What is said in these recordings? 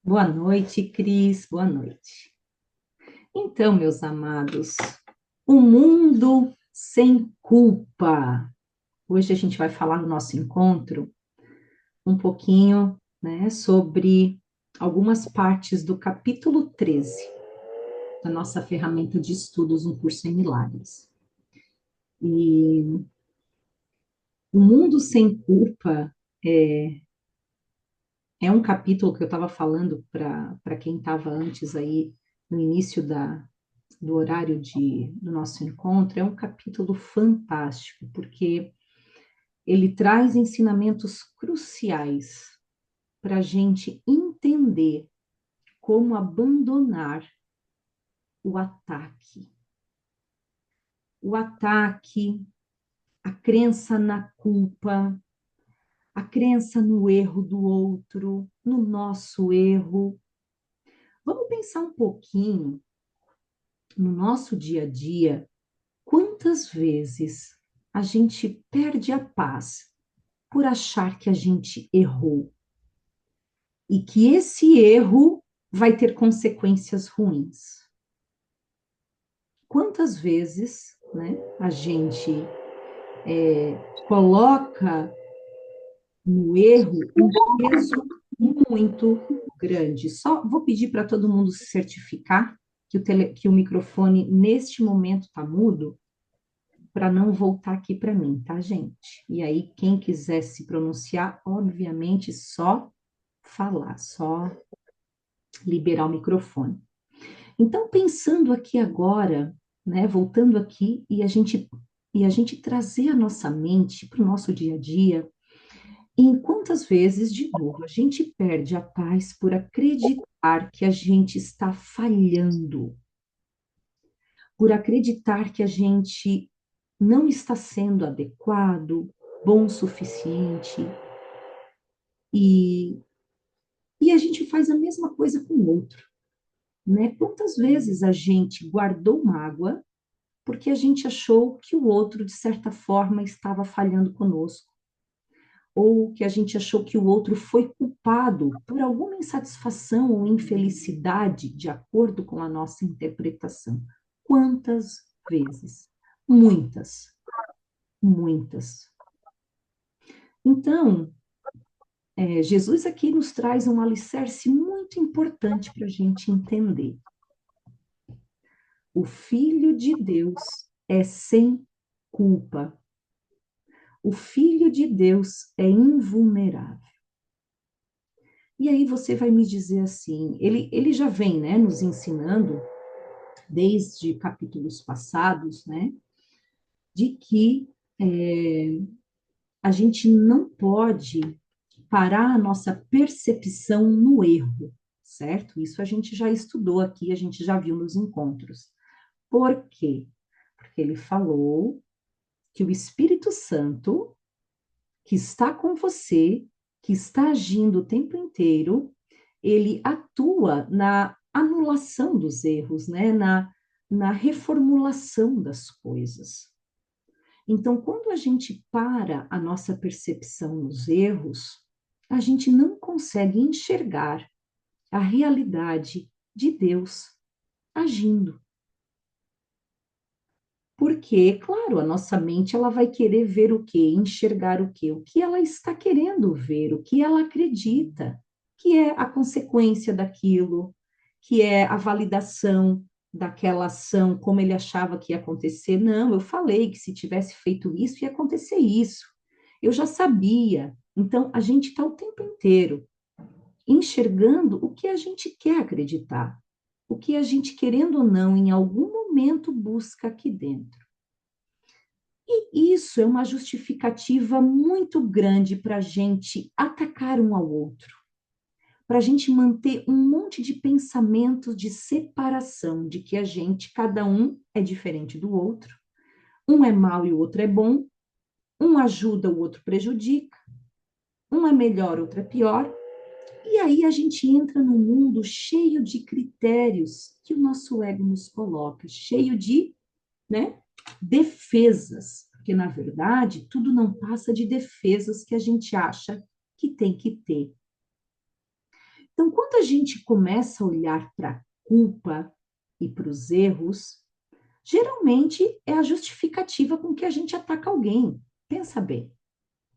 Boa noite, Cris. Boa noite. Então, meus amados, o mundo sem culpa. Hoje a gente vai falar no nosso encontro um pouquinho, né, sobre algumas partes do capítulo 13 da nossa ferramenta de estudos Um Curso em Milagres. E o mundo sem culpa é um capítulo que eu estava falando para quem estava antes aí no início do horário do nosso encontro, é um capítulo fantástico, porque ele traz ensinamentos cruciais para a gente entender como abandonar o ataque. O ataque, a crença na culpa, a crença no erro do outro, no nosso erro. Vamos pensar um pouquinho no nosso dia a dia, quantas vezes a gente perde a paz por achar que a gente errou e que esse erro vai ter consequências ruins. Quantas vezes, né, a gente coloca no erro um peso muito grande? Só vou pedir para todo mundo se certificar que o microfone neste momento está mudo, para não voltar aqui para mim, tá, gente? E aí, quem quiser se pronunciar, obviamente, só falar, só liberar o microfone. Então, pensando aqui agora, né, voltando aqui e a gente trazer a nossa mente para o nosso dia a dia, em quantas vezes, de novo, a gente perde a paz por acreditar que a gente está falhando, por acreditar que a gente não está sendo adequado, bom o suficiente, e, e a gente faz a mesma coisa com o outro, né? Quantas vezes a gente guardou mágoa porque a gente achou que o outro, de certa forma, estava falhando conosco, ou que a gente achou que o outro foi culpado por alguma insatisfação ou infelicidade, de acordo com a nossa interpretação. Quantas vezes? Muitas, muitas. Então, Jesus aqui nos traz um alicerce muito importante para a gente entender. O Filho de Deus é sem culpa. O Filho de Deus é invulnerável. E aí você vai me dizer assim, ele já vem, né, nos ensinando, desde capítulos passados, né, de que a gente não pode parar a nossa percepção no erro, certo? Isso a gente já estudou aqui, a gente já viu nos encontros. Por quê? Porque ele falou que o Espírito Santo, que está com você, que está agindo o tempo inteiro, ele atua na anulação dos erros, né? Na reformulação das coisas. Então, quando a gente para a nossa percepção nos erros, a gente não consegue enxergar a realidade de Deus agindo. Porque, claro, a nossa mente ela vai querer ver o quê? Enxergar o quê? O que ela está querendo ver, o que ela acredita, que é a consequência daquilo, que é a validação daquela ação, como ele achava que ia acontecer. Não, eu falei que se tivesse feito isso, ia acontecer isso. Eu já sabia. Então, a gente está o tempo inteiro enxergando o que a gente quer acreditar, o que a gente, querendo ou não, em algum momento busca aqui dentro. E isso é uma justificativa muito grande para a gente atacar um ao outro, para a gente manter um monte de pensamentos de separação, de que a gente, cada um é diferente do outro, um é mau e o outro é bom, um ajuda, o outro prejudica, um é melhor, outro é pior. E aí a gente entra num mundo cheio de critérios que o nosso ego nos coloca, cheio de, né, defesas, porque na verdade tudo não passa de defesas que a gente acha que tem que ter. Então, quando a gente começa a olhar para a culpa e para os erros, geralmente é a justificativa com que a gente ataca alguém. Pensa bem,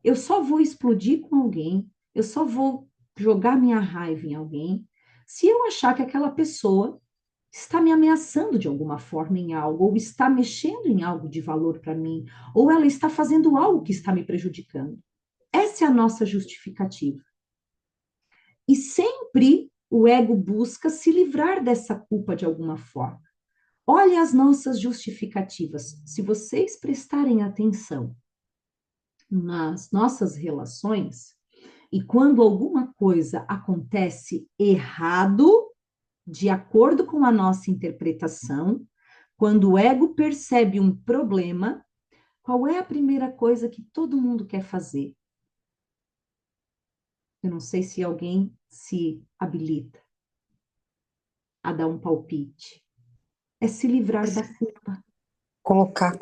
eu só vou explodir com alguém, eu só vou jogar minha raiva em alguém, se eu achar que aquela pessoa está me ameaçando de alguma forma em algo, ou está mexendo em algo de valor para mim, ou ela está fazendo algo que está me prejudicando. Essa é a nossa justificativa. E sempre o ego busca se livrar dessa culpa de alguma forma. Olha as nossas justificativas. Se vocês prestarem atenção nas nossas relações, e quando alguma coisa acontece errado, de acordo com a nossa interpretação, quando o ego percebe um problema, qual é a primeira coisa que todo mundo quer fazer? Eu não sei se alguém se habilita a dar um palpite. É se livrar da culpa. Colocar.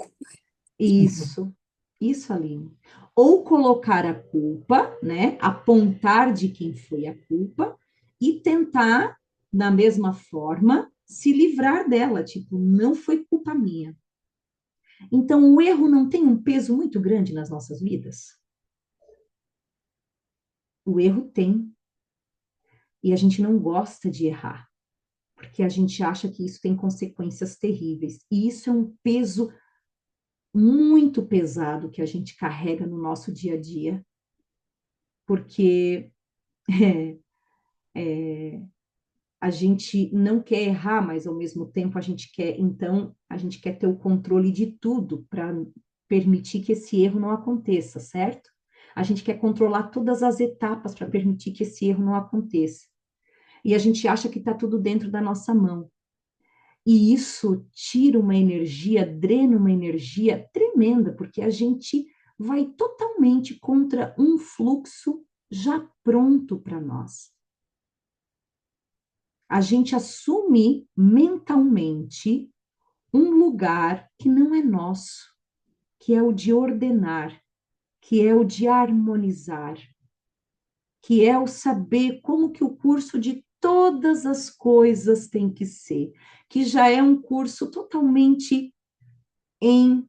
Isso, isso, Aline. Ou colocar a culpa, né? Apontar de quem foi a culpa e tentar, da mesma forma, se livrar dela. Tipo, não foi culpa minha. Então, o erro não tem um peso muito grande nas nossas vidas? O erro tem. E a gente não gosta de errar, porque a gente acha que isso tem consequências terríveis. E isso é um peso muito pesado que a gente carrega no nosso dia a dia, porque é, a gente não quer errar, mas ao mesmo tempo a gente quer, então, a gente quer ter o controle de tudo para permitir que esse erro não aconteça, certo? A gente quer controlar todas as etapas para permitir que esse erro não aconteça. E a gente acha que está tudo dentro da nossa mão. E isso tira uma energia, drena uma energia tremenda, porque a gente vai totalmente contra um fluxo já pronto para nós. A gente assume mentalmente um lugar que não é nosso, que é o de ordenar, que é o de harmonizar, que é o saber como que o curso de todas as coisas tem que ser, que já é um curso totalmente em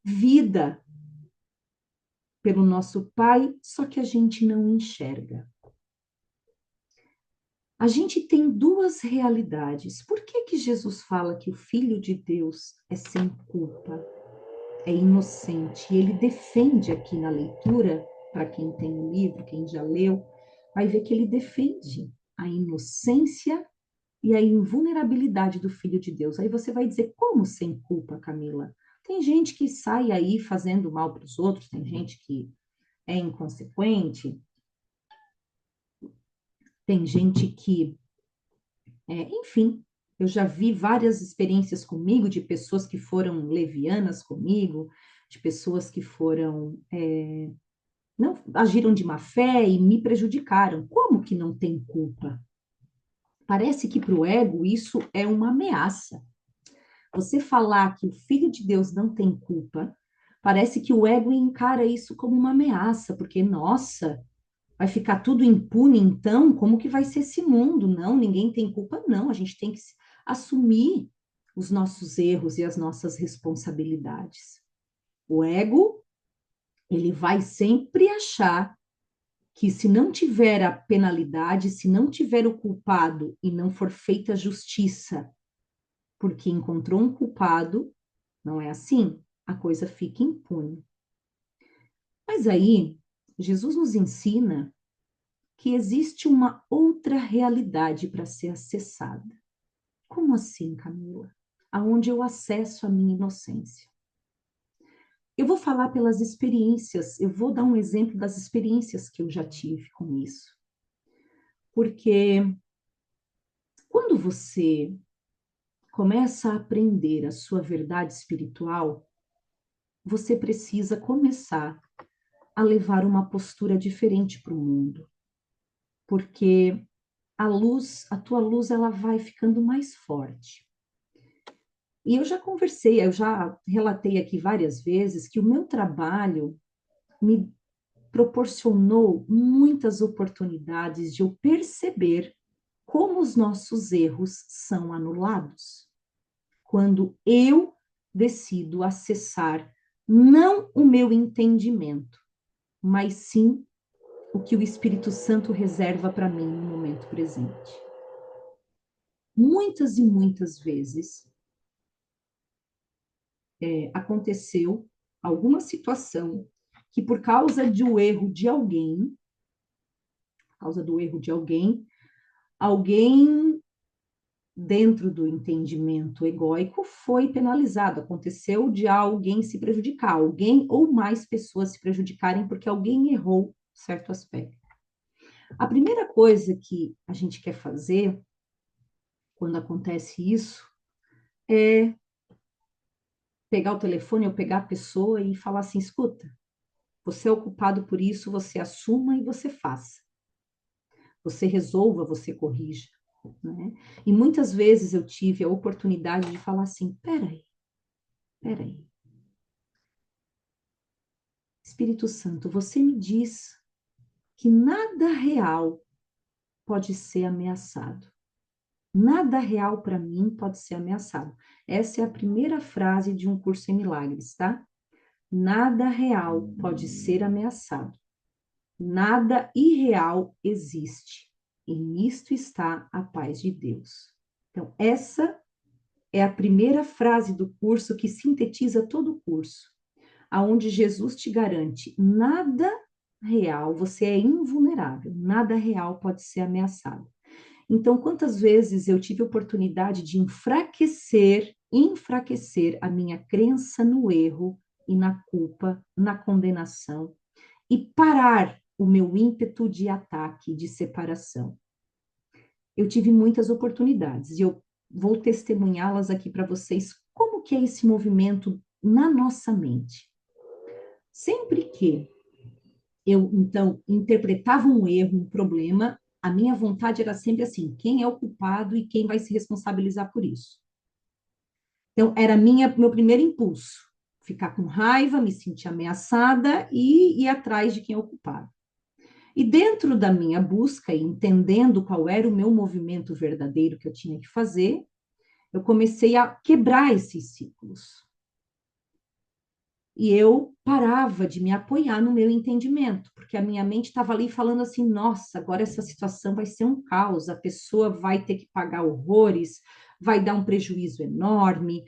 vida pelo nosso Pai, só que a gente não enxerga. A gente tem duas realidades. Por que que Jesus fala que o Filho de Deus é sem culpa, é inocente? E ele defende aqui na leitura, para quem tem o livro, quem já leu, vai ver que ele defende a inocência e a invulnerabilidade do Filho de Deus. Aí você vai dizer, como sem culpa, Camila? Tem gente que sai aí fazendo mal para os outros, tem gente que é inconsequente, tem gente que, enfim, eu já vi várias experiências comigo de pessoas que foram levianas comigo, de pessoas que foram, não agiram de má fé e me prejudicaram. Como que não tem culpa? Parece que para o ego isso é uma ameaça. Você falar que o Filho de Deus não tem culpa, parece que o ego encara isso como uma ameaça, porque, nossa, vai ficar tudo impune, então? Como que vai ser esse mundo? Não, ninguém tem culpa, não. A gente tem que assumir os nossos erros e as nossas responsabilidades. O ego, ele vai sempre achar que se não tiver a penalidade, se não tiver o culpado e não for feita justiça, porque encontrou um culpado, não é assim? A coisa fica impune. Mas aí, Jesus nos ensina que existe uma outra realidade para ser acessada. Como assim, Camila? Aonde eu acesso a minha inocência? Eu vou falar pelas experiências, eu vou dar um exemplo das experiências que eu já tive com isso. Porque quando você começa a aprender a sua verdade espiritual, você precisa começar a levar uma postura diferente para o mundo. Porque a luz, a tua luz, ela vai ficando mais forte. E eu já conversei, eu já relatei aqui várias vezes que o meu trabalho me proporcionou muitas oportunidades de eu perceber como os nossos erros são anulados quando eu decido acessar não o meu entendimento, mas sim o que o Espírito Santo reserva para mim no momento presente. Muitas e muitas vezes aconteceu alguma situação que por causa do erro de alguém, alguém dentro do entendimento egóico foi penalizado. Aconteceu de alguém se prejudicar, alguém ou mais pessoas se prejudicarem porque alguém errou certo aspecto. A primeira coisa que a gente quer fazer quando acontece isso é pegar o telefone ou pegar a pessoa e falar assim: escuta, você é o culpado por isso, você assuma e você faça. Você resolva, você corrija. Né? E muitas vezes eu tive a oportunidade de falar assim: peraí. Espírito Santo, você me diz que nada real pode ser ameaçado. Nada real para mim pode ser ameaçado. Essa é a primeira frase de um curso em milagres, tá? Nada real pode ser ameaçado. Nada irreal existe. E nisto está a paz de Deus. Então, essa é a primeira frase do curso que sintetiza todo o curso, aonde Jesus te garante: nada real, você é invulnerável, nada real pode ser ameaçado. Então, quantas vezes eu tive a oportunidade de enfraquecer a minha crença no erro e na culpa, na condenação, e parar o meu ímpeto de ataque, de separação. Eu tive muitas oportunidades e eu vou testemunhá-las aqui para vocês, como que é esse movimento na nossa mente. Sempre que eu, então, interpretava um erro, um problema, a minha vontade era sempre assim: quem é o culpado e quem vai se responsabilizar por isso? Então, era meu primeiro impulso, ficar com raiva, me sentir ameaçada e ir atrás de quem é o culpado. E dentro da minha busca, e entendendo qual era o meu movimento verdadeiro que eu tinha que fazer, eu comecei a quebrar esses ciclos. E eu parava de me apoiar no meu entendimento, porque a minha mente estava ali falando assim: nossa, agora essa situação vai ser um caos, a pessoa vai ter que pagar horrores, vai dar um prejuízo enorme,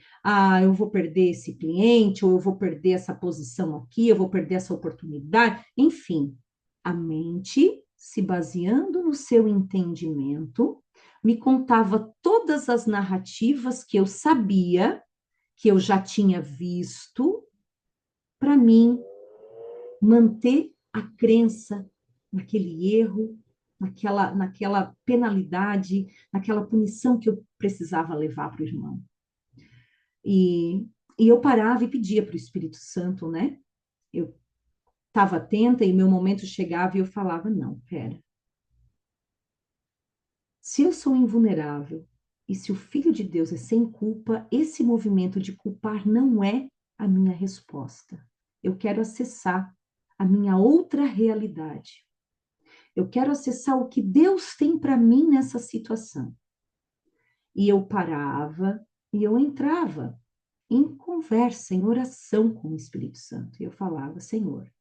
eu vou perder esse cliente, ou eu vou perder essa posição aqui, eu vou perder essa oportunidade. Enfim, a mente, se baseando no seu entendimento, me contava todas as narrativas que eu sabia, que eu já tinha visto, para mim manter a crença naquele erro, naquela penalidade, naquela punição que eu precisava levar para o irmão. E eu parava e pedia para o Espírito Santo, né? Eu estava atenta e meu momento chegava e eu falava: não, pera. Se eu sou invulnerável e se o Filho de Deus é sem culpa, esse movimento de culpar não é a minha resposta. Eu quero acessar a minha outra realidade. Eu quero acessar o que Deus tem para mim nessa situação. E eu parava e eu entrava em conversa, em oração com o Espírito Santo. E eu falava: Senhor,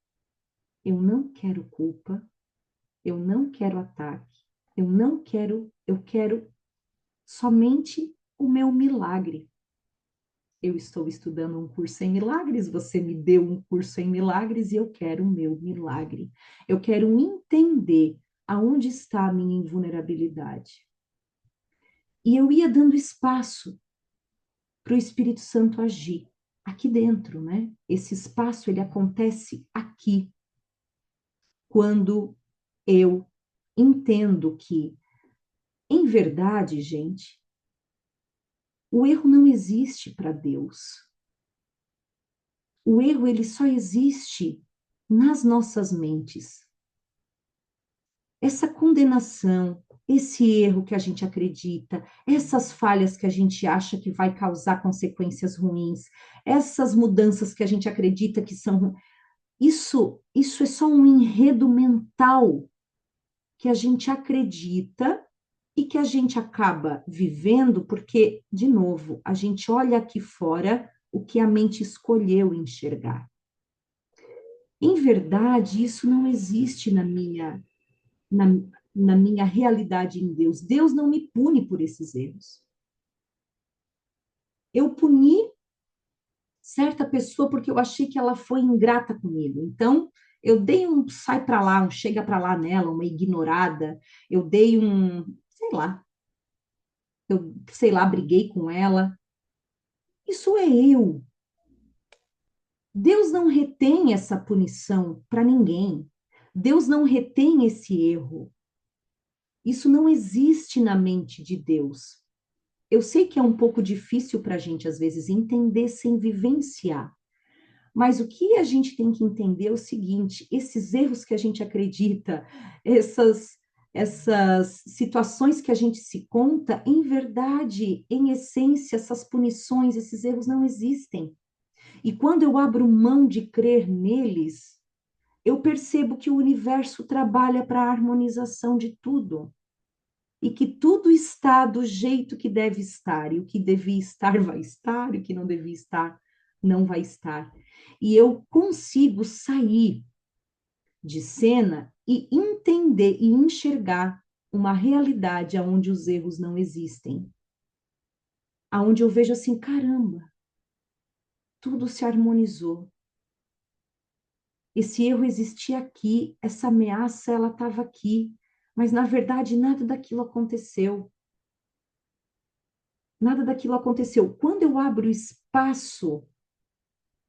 eu não quero culpa, eu não quero ataque, eu quero somente o meu milagre. Eu estou estudando um curso em milagres, você me deu um curso em milagres e eu quero o meu milagre. Eu quero entender aonde está a minha invulnerabilidade. E eu ia dando espaço para o Espírito Santo agir aqui dentro, né? Esse espaço, ele acontece aqui, quando eu entendo que, em verdade, gente, o erro não existe para Deus. O erro, ele só existe nas nossas mentes. Essa condenação, esse erro que a gente acredita, essas falhas que a gente acha que vai causar consequências ruins, essas mudanças que a gente acredita que são... Isso é só um enredo mental que a gente acredita e que a gente acaba vivendo porque, de novo, a gente olha aqui fora o que a mente escolheu enxergar. Em verdade, isso não existe na, na minha realidade em Deus. Deus não me pune por esses erros. Eu puni certa pessoa porque eu achei que ela foi ingrata comigo. Então, eu dei um sai para lá, um chega para lá nela, uma ignorada. Eu dei um, sei lá, briguei com ela. Isso é eu. Deus não retém essa punição para ninguém. Deus não retém esse erro. Isso não existe na mente de Deus. Eu sei que é um pouco difícil para a gente, às vezes, entender sem vivenciar. Mas o que a gente tem que entender é o seguinte: esses erros que a gente acredita, essas situações que a gente se conta, em verdade, em essência, essas punições, esses erros não existem. E quando eu abro mão de crer neles, eu percebo que o universo trabalha para a harmonização de tudo. E que tudo está do jeito que deve estar, e o que devia estar vai estar, e o que não devia estar não vai estar. E eu consigo sair de cena e entender e enxergar uma realidade onde os erros não existem. Aonde eu vejo assim, caramba, tudo se harmonizou. Esse erro existia aqui, essa ameaça ela estava aqui, mas na verdade nada daquilo aconteceu. Nada daquilo aconteceu. Quando eu abro espaço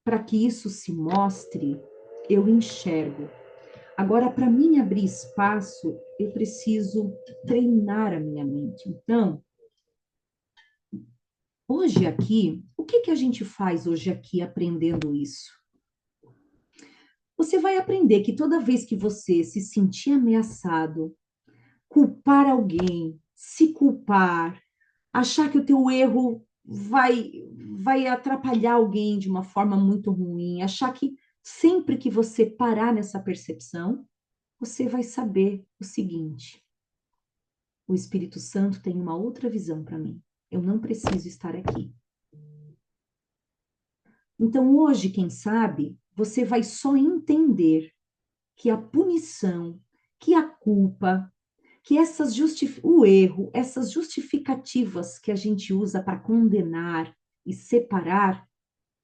para que isso se mostre, eu enxergo. Agora, para mim abrir espaço, eu preciso treinar a minha mente. Então, hoje aqui, o que que a gente faz hoje aqui aprendendo isso? Você vai aprender que toda vez que você se sentir ameaçado, culpar alguém, se culpar, achar que o teu erro vai atrapalhar alguém de uma forma muito ruim, achar que sempre que você parar nessa percepção, você vai saber o seguinte: o Espírito Santo tem uma outra visão para mim. Eu não preciso estar aqui. Então, hoje, quem sabe, você vai só entender que a punição, que a culpa, que o erro, essas justificativas que a gente usa para condenar e separar,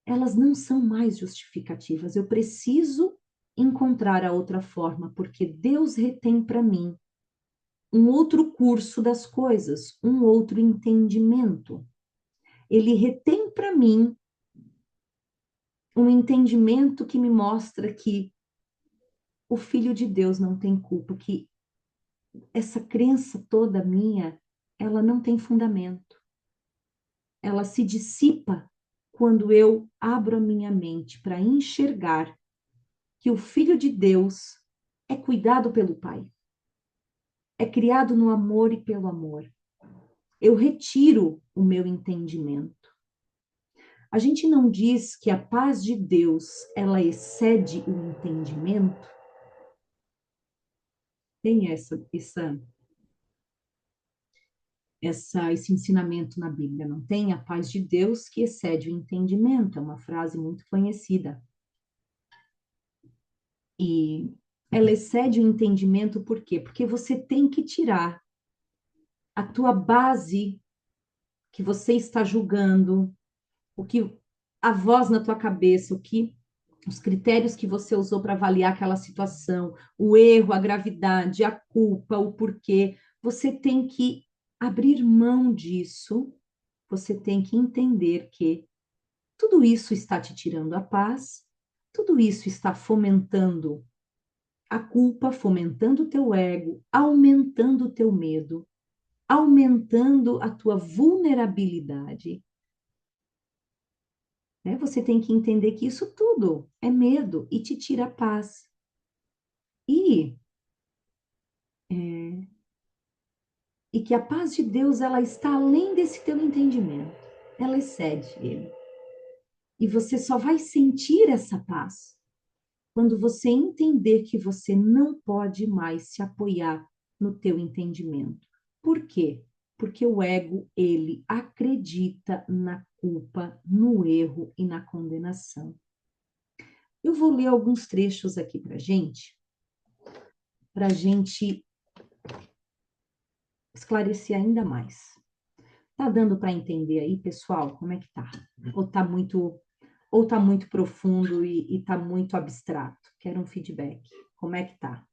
elas não são mais justificativas. Eu preciso encontrar a outra forma, porque Deus retém para mim um outro curso das coisas, um outro entendimento. Ele retém para mim um entendimento que me mostra que o Filho de Deus não tem culpa, que essa crença toda minha, ela não tem fundamento. Ela se dissipa quando eu abro a minha mente para enxergar que o Filho de Deus é cuidado pelo Pai, é criado no amor e pelo amor. Eu retiro o meu entendimento. A gente não diz que a paz de Deus, ela excede o entendimento? Tem esse ensinamento na Bíblia, não tem? A paz de Deus que excede o entendimento, é uma frase muito conhecida. E ela excede o entendimento por quê? Porque você tem que tirar a tua base que você está julgando, o que a voz na tua cabeça, o que os critérios que você usou para avaliar aquela situação, o erro, a gravidade, a culpa, o porquê, você tem que abrir mão disso, você tem que entender que tudo isso está te tirando a paz, tudo isso está fomentando a culpa, fomentando o teu ego, aumentando o teu medo, aumentando a tua vulnerabilidade. Né? Você tem que entender que isso tudo é medo e te tira a paz. E, é, e que a paz de Deus ela está além desse teu entendimento, ela excede ele. E você só vai sentir essa paz quando você entender que você não pode mais se apoiar no teu entendimento. Por quê? Porque o ego, ele acredita na culpa, no erro e na condenação. Eu vou ler alguns trechos aqui para gente esclarecer ainda mais. Tá dando para entender aí, pessoal, como é que tá? Ou tá muito profundo e tá muito abstrato? Quero um feedback. Como é que tá?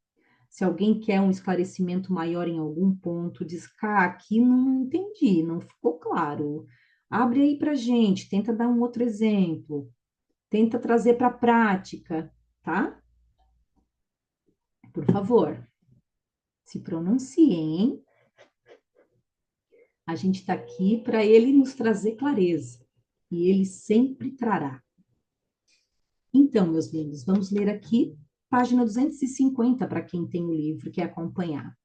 Se alguém quer um esclarecimento maior em algum ponto, diz, cá, aqui não entendi, não ficou claro. Abre aí para gente, tenta dar um outro exemplo, tenta trazer para a prática, tá? Por favor, se pronunciem. A gente está aqui para ele nos trazer clareza, e ele sempre trará. Então, meus lindos, vamos ler aqui, página 250, para quem tem o livro, quer acompanhar.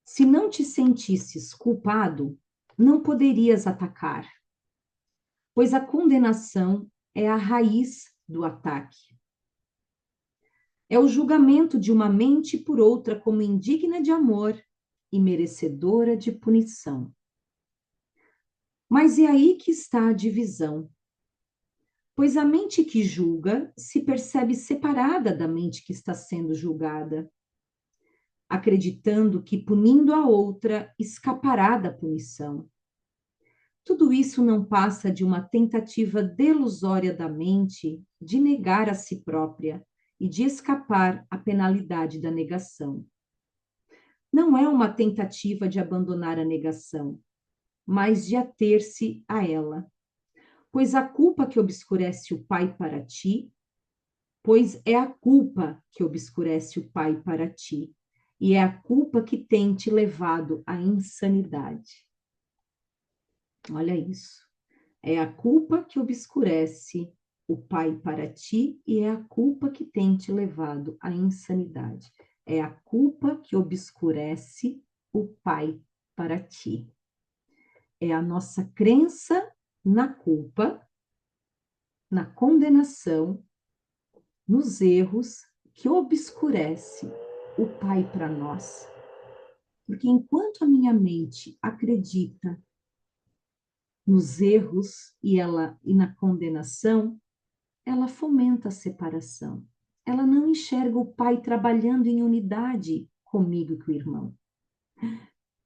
Se não te sentisses culpado, não poderias atacar, pois a condenação é a raiz do ataque. É o julgamento de uma mente por outra como indigna de amor e merecedora de punição. Mas é aí que está a divisão, pois a mente que julga se percebe separada da mente que está sendo julgada, acreditando que punindo a outra escapará da punição. Tudo isso não passa de uma tentativa delusória da mente de negar a si própria e de escapar à penalidade da negação. Não é uma tentativa de abandonar a negação, mas de ater-se a ela. Pois a culpa que obscurece o Pai para ti, pois é a culpa que obscurece o Pai para ti, e é a culpa que tem te levado à insanidade. Olha isso. É a culpa que obscurece o Pai para ti e é a culpa que tem te levado à insanidade. É a culpa que obscurece o Pai para ti. É a nossa crença na culpa, na condenação, nos erros que obscurece o Pai para nós. Porque enquanto a minha mente acredita nos erros e na condenação, ela fomenta a separação. Ela não enxerga o Pai trabalhando em unidade comigo e com o irmão.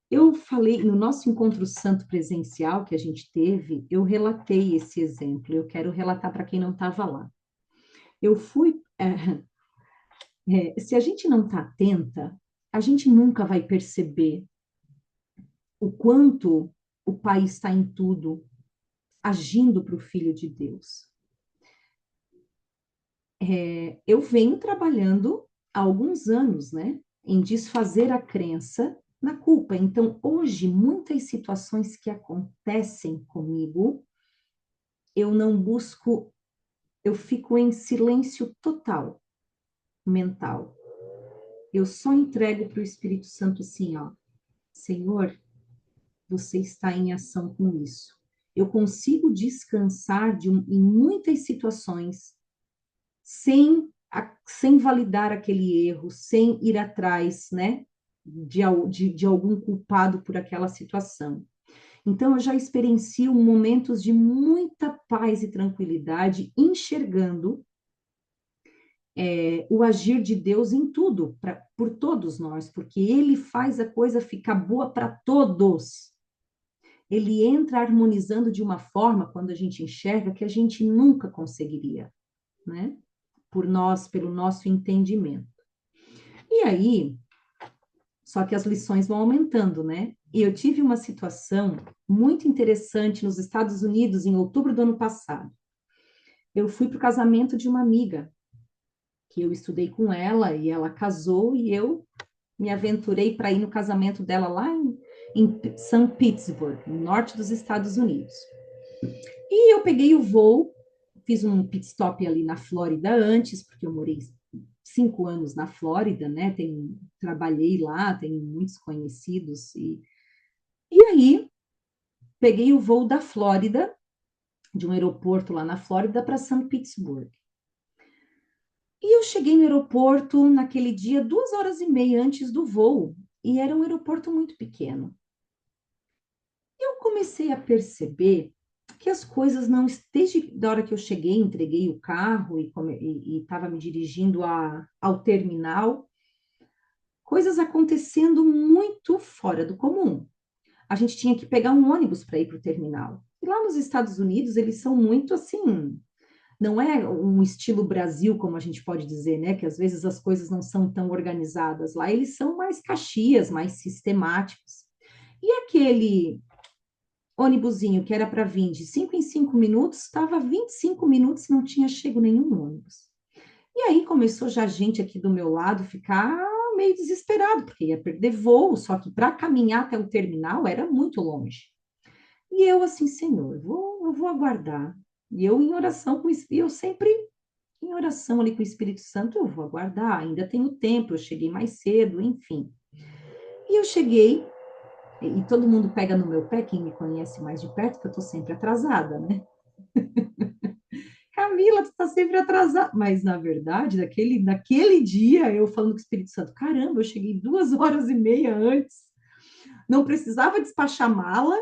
Eu falei, no nosso encontro santo presencial que a gente teve, eu relatei esse exemplo. Eu quero relatar para quem não estava lá. Eu fui. Se a gente não está atenta, a gente nunca vai perceber o quanto o Pai está em tudo, agindo para o Filho de Deus. Eu venho trabalhando há alguns anos, né, em desfazer a crença na culpa. Então, hoje, muitas situações que acontecem comigo, eu não busco, eu fico em silêncio total, mental. Eu só entrego para o Espírito Santo assim, ó, Senhor, você está em ação com isso. Eu consigo descansar em muitas situações sem validar aquele erro, sem ir atrás, né, de algum culpado por aquela situação. Então, eu já experiencio momentos de muita paz e tranquilidade, enxergando o agir de Deus em tudo, por todos nós, porque Ele faz a coisa ficar boa para todos. Ele entra harmonizando de uma forma, quando a gente enxerga, que a gente nunca conseguiria, né? Por nós, pelo nosso entendimento. E aí, só que as lições vão aumentando, né? E eu tive uma situação muito interessante nos Estados Unidos em outubro do ano passado. Eu fui para o casamento de uma amiga, que eu estudei com ela, e ela casou, e eu me aventurei para ir no casamento dela lá em St. Petersburg, no norte dos Estados Unidos. E eu peguei o voo, fiz um pit stop ali na Flórida antes, porque eu morei 5 anos na Flórida, né? Trabalhei lá, tenho muitos conhecidos. E aí, peguei o voo da Flórida, de um aeroporto lá na Flórida, para São Petersburgo. E eu cheguei no aeroporto naquele dia 2 horas e meia antes do voo. e era um aeroporto muito pequeno. Eu comecei a perceber que as coisas não, desde a hora que eu cheguei, entreguei o carro e estava me dirigindo ao terminal, coisas acontecendo muito fora do comum. A gente tinha que pegar um ônibus para ir para o terminal. E lá nos Estados Unidos, eles são muito assim, não é um estilo Brasil, como a gente pode dizer, né? Que às vezes as coisas não são tão organizadas. Lá eles são mais caxias, mais sistemáticos. E aquele ônibusinho que era para vir de 5 em 5 minutos, estava 25 minutos e não tinha chego nenhum ônibus. E aí começou já a gente aqui do meu lado ficar meio desesperado, porque ia perder voo, só que para caminhar até o terminal era muito longe. E eu assim, Senhor, eu vou aguardar. E eu em oração com eu sempre em oração ali com o Espírito Santo, eu vou aguardar, ainda tenho tempo, eu cheguei mais cedo, enfim. E eu cheguei, e todo mundo pega no meu pé, quem me conhece mais de perto, que eu tô sempre atrasada, né? Camila, tu tá sempre atrasada. Mas, na verdade, naquele dia, eu falando com o Espírito Santo, caramba, eu cheguei 2 horas e meia antes. Não precisava despachar mala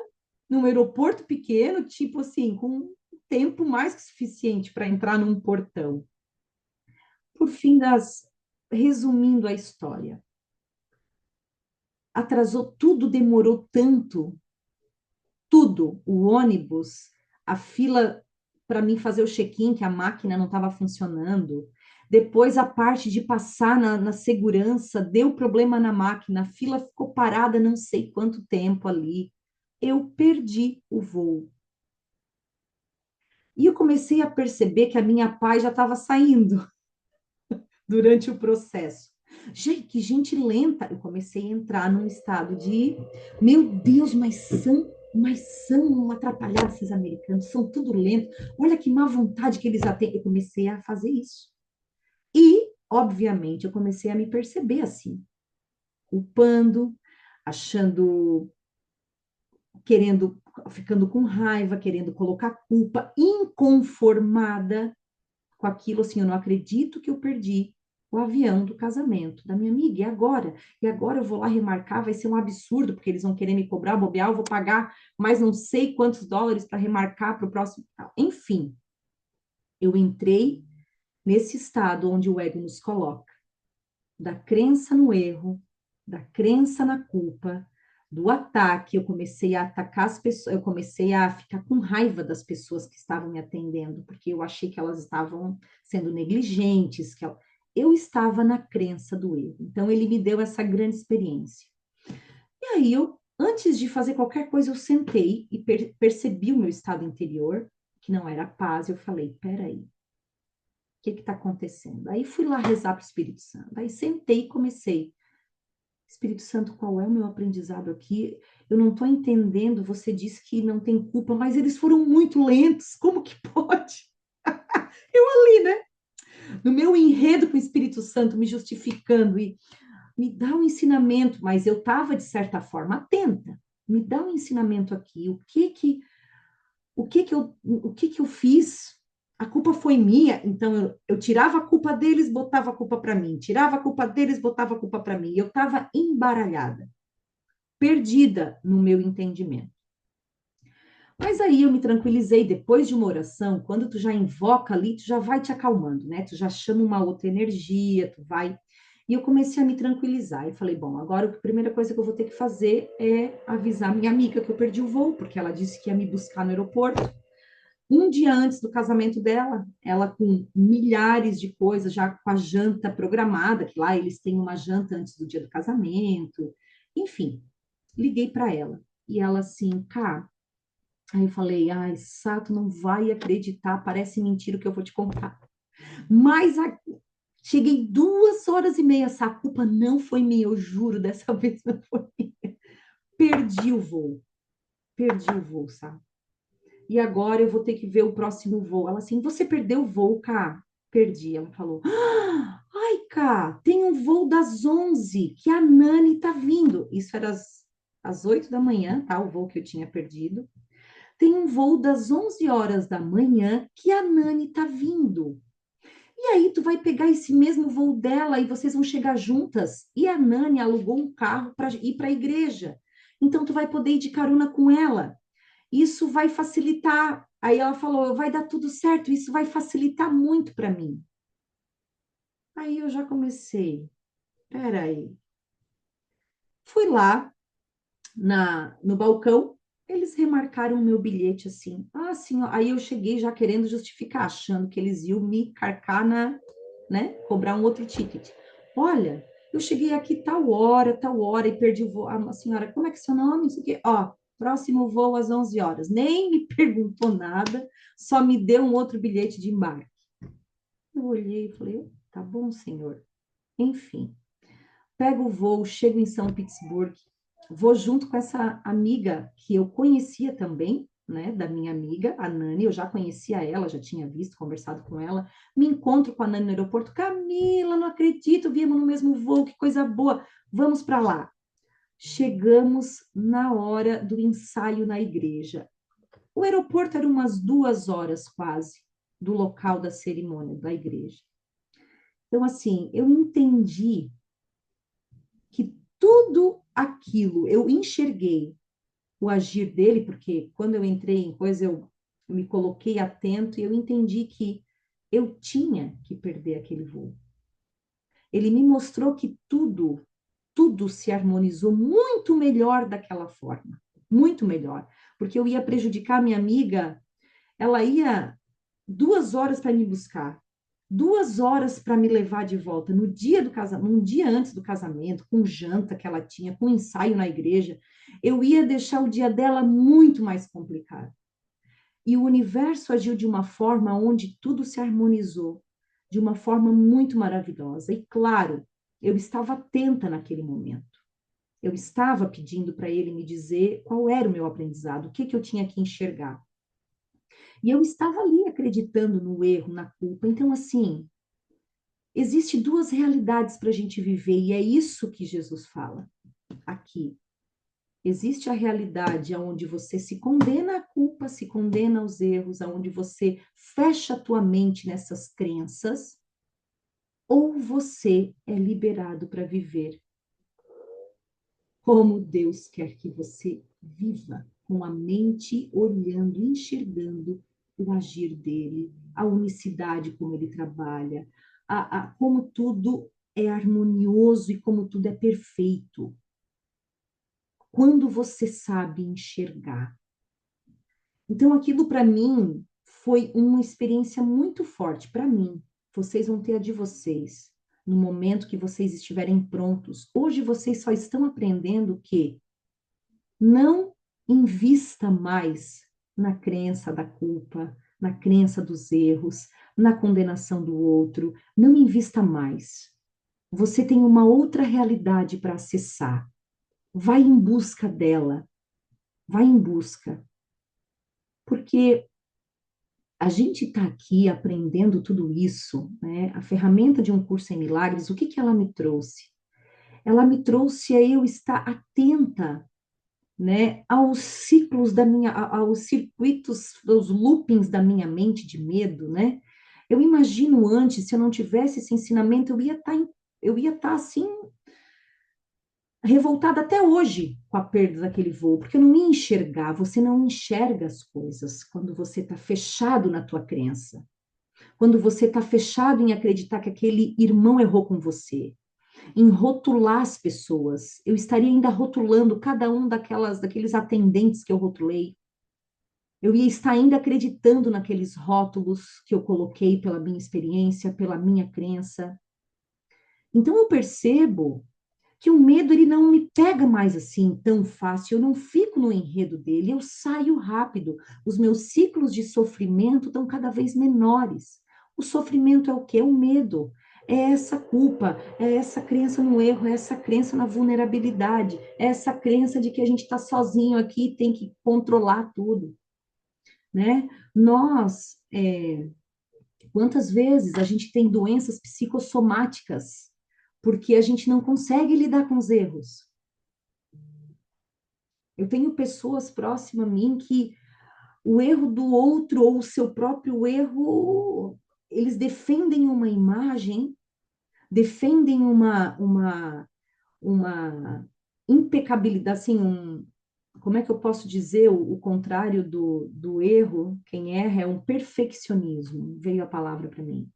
num aeroporto pequeno, tipo assim, com tempo mais que suficiente para entrar num portão. Por fim resumindo a história, atrasou tudo, demorou tanto, tudo, o ônibus, a fila para mim fazer o check-in, que a máquina não estava funcionando. Depois a parte de passar na segurança, deu problema na máquina, a fila ficou parada não sei quanto tempo ali. Eu perdi o voo. E eu comecei a perceber que a minha paz já estava saindo durante o processo. Gente, que gente lenta. Eu comecei a entrar num estado de, meu Deus, mas são atrapalhados esses americanos, são tudo lento. Olha que má vontade que eles têm. Eu comecei a fazer isso. E, obviamente, eu comecei a me perceber assim, culpando, achando, querendo, ficando com raiva, querendo colocar culpa, inconformada com aquilo, assim, eu não acredito que eu perdi o avião do casamento da minha amiga, e agora? E agora eu vou lá remarcar, vai ser um absurdo, porque eles vão querer me cobrar, bobear, eu vou pagar mais não sei quantos dólares para remarcar para o próximo. Enfim, eu entrei nesse estado onde o ego nos coloca, da crença no erro, da crença na culpa, do ataque, eu comecei a atacar as pessoas, eu comecei a ficar com raiva das pessoas que estavam me atendendo, porque eu achei que elas estavam sendo negligentes, eu estava na crença do erro. Então, ele me deu essa grande experiência. E aí, antes de fazer qualquer coisa, eu sentei e percebi o meu estado interior, que não era paz, eu falei, peraí, o que está acontecendo? Aí fui lá rezar para o Espírito Santo, aí sentei e comecei, Espírito Santo, qual é o meu aprendizado aqui? Eu não estou entendendo. Você disse que não tem culpa, mas eles foram muito lentos. Como que pode? Eu ali, né? No meu enredo com o Espírito Santo, me justificando e me dá um ensinamento, mas eu estava, de certa forma, atenta. Me dá um ensinamento aqui. O que que eu fiz? A culpa foi minha, então eu tirava a culpa deles, botava a culpa para mim, tirava a culpa deles, botava a culpa para mim. Eu estava embaralhada, perdida no meu entendimento. Mas aí eu me tranquilizei depois de uma oração, quando tu já invoca ali, tu já vai te acalmando, né? Tu já chama uma outra energia, tu vai. E eu comecei a me tranquilizar. E falei, bom, agora a primeira coisa que eu vou ter que fazer é avisar minha amiga que eu perdi o voo, porque ela disse que ia me buscar no aeroporto. Um dia antes do casamento dela, ela com milhares de coisas, já com a janta programada, que lá eles têm uma janta antes do dia do casamento. Enfim, liguei para ela. E ela assim, cá. Aí eu falei, ai, Sato, não vai acreditar, parece mentira o que eu vou te contar. Mas cheguei 2 horas e meia, essa culpa não foi minha, eu juro, dessa vez não foi minha. Perdi o voo, perdi o voo, sabe? E agora eu vou ter que ver o próximo voo. Ela assim, você perdeu o voo, Cá? Perdi. Ela falou, ai, Cá, tem um voo das 11 que a Nani tá vindo. Isso era às 8 da manhã, tá? O voo que eu tinha perdido. Tem um voo das 11 horas da manhã que a Nani tá vindo. E aí tu vai pegar esse mesmo voo dela e vocês vão chegar juntas. E a Nani alugou um carro para ir para a igreja. Então tu vai poder ir de carona com ela. Isso vai facilitar. Aí ela falou, vai dar tudo certo, isso vai facilitar muito para mim. Aí eu já comecei. Peraí. Fui lá no balcão, eles remarcaram o meu bilhete assim. Ah, sim. Aí eu cheguei já querendo justificar, achando que eles iam me carcar né, cobrar um outro ticket. Olha, eu cheguei aqui tal hora, e perdi o voo. Ah, senhora, como é que é seu nome? Isso aqui, ó, próximo voo às 11 horas. Nem me perguntou nada, só me deu um outro bilhete de embarque. Eu olhei e falei, tá bom, senhor. Enfim, pego o voo, chego em São Petersburgo, vou junto com essa amiga que eu conhecia também, né, da minha amiga, a Nani, eu já conhecia ela, já tinha visto, conversado com ela, me encontro com a Nani no aeroporto, Camila, não acredito, viemos no mesmo voo, que coisa boa, vamos para lá. Chegamos na hora do ensaio na igreja. O aeroporto era umas 2 horas quase do local da cerimônia da igreja. Então, assim, eu entendi que tudo aquilo, eu enxerguei o agir dele, porque quando eu entrei em coisa, eu me coloquei atento e eu entendi que eu tinha que perder aquele voo. Ele me mostrou que tudo se harmonizou muito melhor daquela forma, muito melhor, porque eu ia prejudicar minha amiga, ela ia 2 horas para me buscar, 2 horas para me levar de volta no dia do casamento, um dia antes do casamento, com janta que ela tinha, com ensaio na igreja, eu ia deixar o dia dela muito mais complicado. E o universo agiu de uma forma onde tudo se harmonizou, de uma forma muito maravilhosa. E claro, eu estava atenta naquele momento. Eu estava pedindo para ele me dizer qual era o meu aprendizado, o que eu tinha que enxergar. E eu estava ali acreditando no erro, na culpa. Então, assim, existe duas realidades para a gente viver, e é isso que Jesus fala aqui. Existe a realidade onde você se condena à culpa, se condena aos erros, onde você fecha a tua mente nessas crenças, ou você é liberado para viver como Deus quer que você viva, com a mente olhando, enxergando o agir dele, a unicidade como ele trabalha, como tudo é harmonioso e como tudo é perfeito. Quando você sabe enxergar. Então, aquilo para mim foi uma experiência muito forte para mim. Vocês vão ter a de vocês no momento que vocês estiverem prontos. Hoje vocês só estão aprendendo que não invista mais na crença da culpa, na crença dos erros, na condenação do outro. Não invista mais. Você tem uma outra realidade para acessar. Vai em busca dela. Vai em busca. Porque a gente está aqui aprendendo tudo isso, né? A ferramenta de um curso em milagres, o que que ela me trouxe? Ela me trouxe a eu estar atenta, né, aos ciclos da minha, aos circuitos, aos loopings da minha mente de medo, né? Eu imagino antes, se eu não tivesse esse ensinamento, eu ia estar assim revoltada até hoje com a perda daquele voo, porque eu não ia enxergar, você não enxerga as coisas quando você está fechado na tua crença. Quando você está fechado em acreditar que aquele irmão errou com você, em rotular as pessoas, eu estaria ainda rotulando cada um daqueles atendentes que eu rotulei. Eu ia estar ainda acreditando naqueles rótulos que eu coloquei pela minha experiência, pela minha crença. Então eu percebo que o medo ele não me pega mais assim tão fácil, eu não fico no enredo dele, eu saio rápido. Os meus ciclos de sofrimento estão cada vez menores. O sofrimento é o quê? É o medo. É essa culpa, é essa crença no erro, é essa crença na vulnerabilidade, é essa crença de que a gente está sozinho aqui e tem que controlar tudo, né? Quantas vezes a gente tem doenças psicossomáticas porque a gente não consegue lidar com os erros. Eu tenho pessoas próximas a mim que o erro do outro ou o seu próprio erro eles defendem uma imagem, defendem uma impecabilidade, assim, como é que eu posso dizer o contrário do erro? Quem erra é um perfeccionismo, veio a palavra para mim.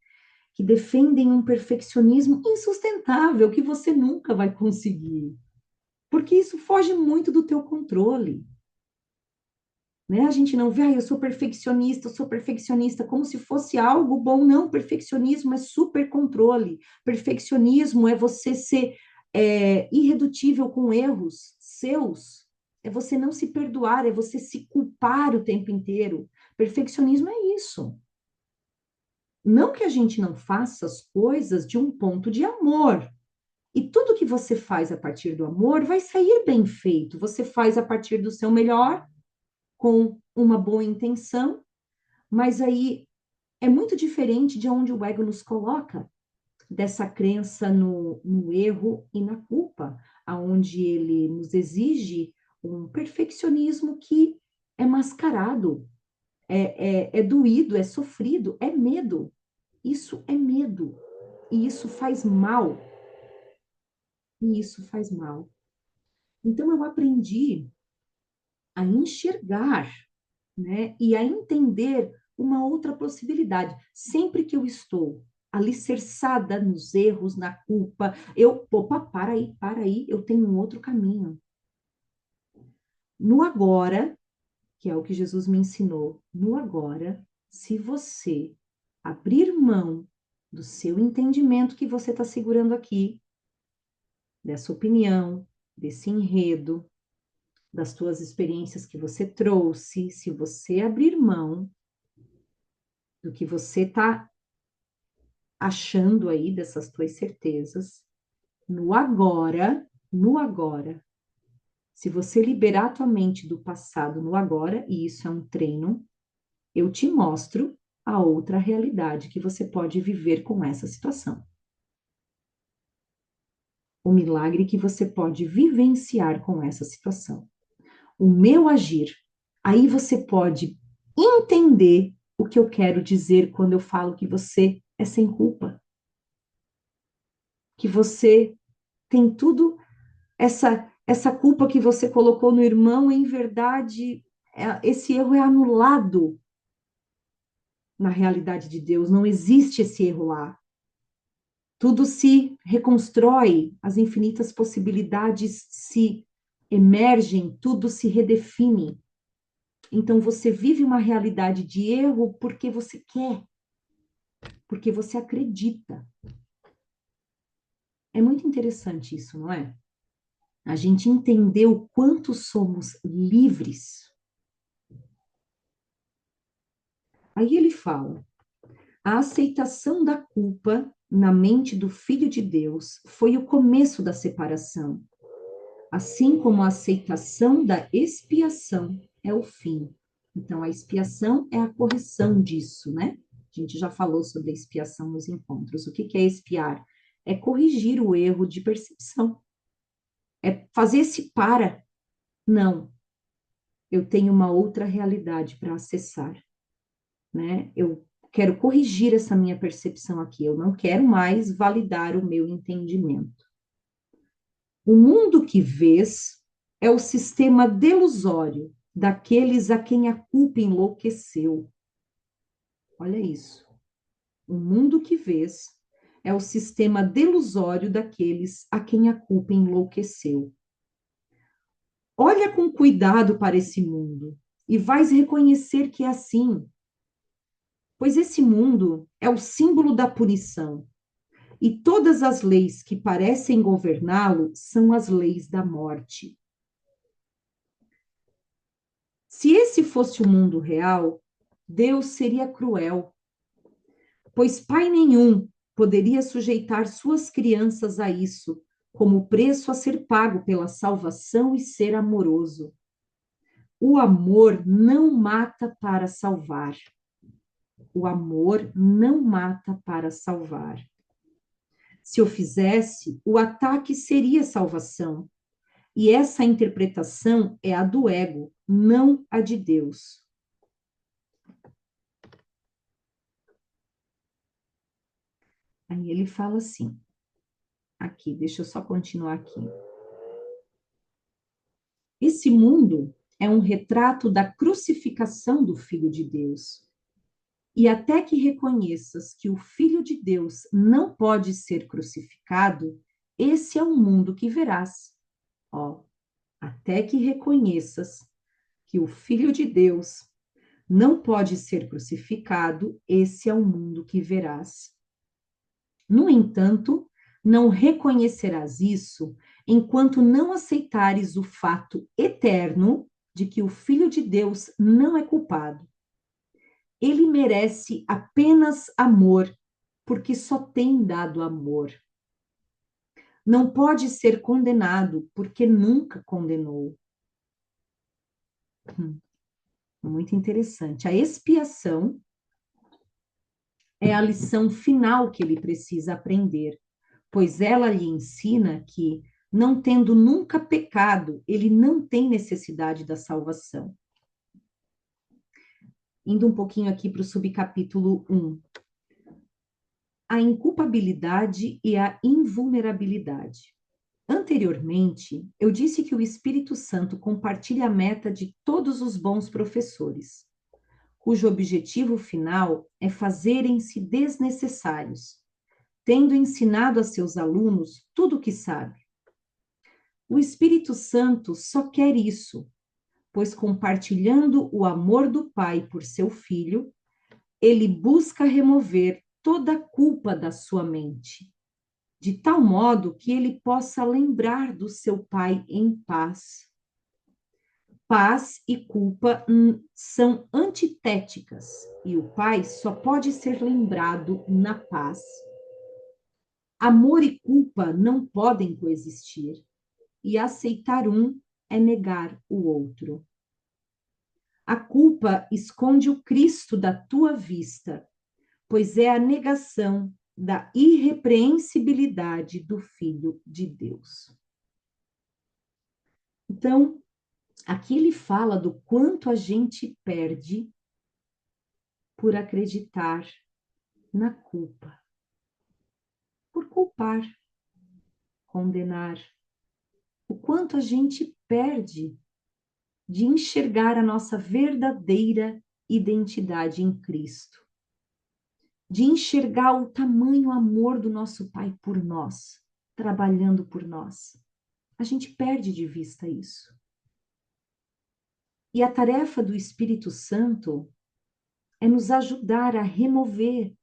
Que defendem um perfeccionismo insustentável, que você nunca vai conseguir, porque isso foge muito do teu controle. Né? A gente não vê, eu sou perfeccionista, como se fosse algo bom. Não, perfeccionismo é super controle. Perfeccionismo é você ser irredutível com erros seus. É você não se perdoar, é você se culpar o tempo inteiro. Perfeccionismo é isso. Não que a gente não faça as coisas de um ponto de amor. E tudo que você faz a partir do amor vai sair bem feito. Você faz a partir do seu melhor, com uma boa intenção, mas aí é muito diferente de onde o ego nos coloca, dessa crença no erro e na culpa, aonde ele nos exige um perfeccionismo que é mascarado, é doído, é sofrido, é medo. Isso é medo. E isso faz mal. E isso faz mal. Então eu aprendi a enxergar, né, e a entender uma outra possibilidade. Sempre que eu estou alicerçada nos erros, na culpa, opa, para aí, eu tenho um outro caminho. No agora, que é o que Jesus me ensinou, no agora, se você abrir mão do seu entendimento que você está segurando aqui, dessa opinião, desse enredo, das tuas experiências que você trouxe, se você abrir mão do que você está achando aí dessas tuas certezas, no agora, se você liberar a tua mente do passado no agora, e isso é um treino, eu te mostro a outra realidade que você pode viver com essa situação. O milagre que você pode vivenciar com essa situação. O meu agir. Aí você pode entender o que eu quero dizer quando eu falo que você é sem culpa. Que você tem tudo essa culpa que você colocou no irmão, em verdade, esse erro é anulado na realidade de Deus, não existe esse erro lá. Tudo se reconstrói, as infinitas possibilidades se emergem, tudo se redefine. Então você vive uma realidade de erro porque você quer, porque você acredita. É muito interessante isso, não é? A gente entender o quanto somos livres. Aí ele fala: a aceitação da culpa na mente do Filho de Deus foi o começo da separação, assim como a aceitação da expiação é o fim. Então, a expiação é a correção disso, né? A gente já falou sobre a expiação nos encontros. O que é expiar? É corrigir o erro de percepção. É fazer esse para. Não, eu tenho uma outra realidade para acessar, né? Eu quero corrigir essa minha percepção aqui, eu não quero mais validar o meu entendimento. O mundo que vês é o sistema delusório daqueles a quem a culpa enlouqueceu. Olha isso. O mundo que vês é o sistema delusório daqueles a quem a culpa enlouqueceu. Olha com cuidado para esse mundo e vais reconhecer que é assim, pois esse mundo é o símbolo da punição. E todas as leis que parecem governá-lo são as leis da morte. Se esse fosse o mundo real, Deus seria cruel, pois pai nenhum poderia sujeitar suas crianças a isso, como preço a ser pago pela salvação e ser amoroso. O amor não mata para salvar. O amor não mata para salvar. Se o fizesse, o ataque seria salvação. E essa interpretação é a do ego, não a de Deus. Aí ele fala assim, aqui, deixa eu só continuar aqui. Esse mundo é um retrato da crucificação do Filho de Deus. E até que reconheças que o Filho de Deus não pode ser crucificado, esse é o mundo que verás. Ó, até que reconheças que o Filho de Deus não pode ser crucificado, esse é o mundo que verás. No entanto, não reconhecerás isso enquanto não aceitares o fato eterno de que o Filho de Deus não é culpado. Ele merece apenas amor, porque só tem dado amor. Não pode ser condenado, porque nunca condenou. Muito interessante. A expiação é a lição final que ele precisa aprender, pois ela lhe ensina que, não tendo nunca pecado, ele não tem necessidade da salvação. Indo um pouquinho aqui para o subcapítulo 1. A inculpabilidade e a invulnerabilidade. Anteriormente, eu disse que o Espírito Santo compartilha a meta de todos os bons professores, cujo objetivo final é fazerem-se desnecessários, tendo ensinado a seus alunos tudo o que sabe. O Espírito Santo só quer isso, pois compartilhando o amor do Pai por seu Filho, ele busca remover toda a culpa da sua mente, de tal modo que ele possa lembrar do seu Pai em paz. Paz e culpa são antitéticas, e o Pai só pode ser lembrado na paz. Amor e culpa não podem coexistir, e aceitar um é negar o outro. A culpa esconde o Cristo da tua vista, pois é a negação da irrepreensibilidade do Filho de Deus. Então, aqui ele fala do quanto a gente perde por acreditar na culpa, por culpar, condenar. O quanto a gente perde de enxergar a nossa verdadeira identidade em Cristo, de enxergar o tamanho amor do nosso Pai por nós, trabalhando por nós. A gente perde de vista isso. E a tarefa do Espírito Santo é nos ajudar a remover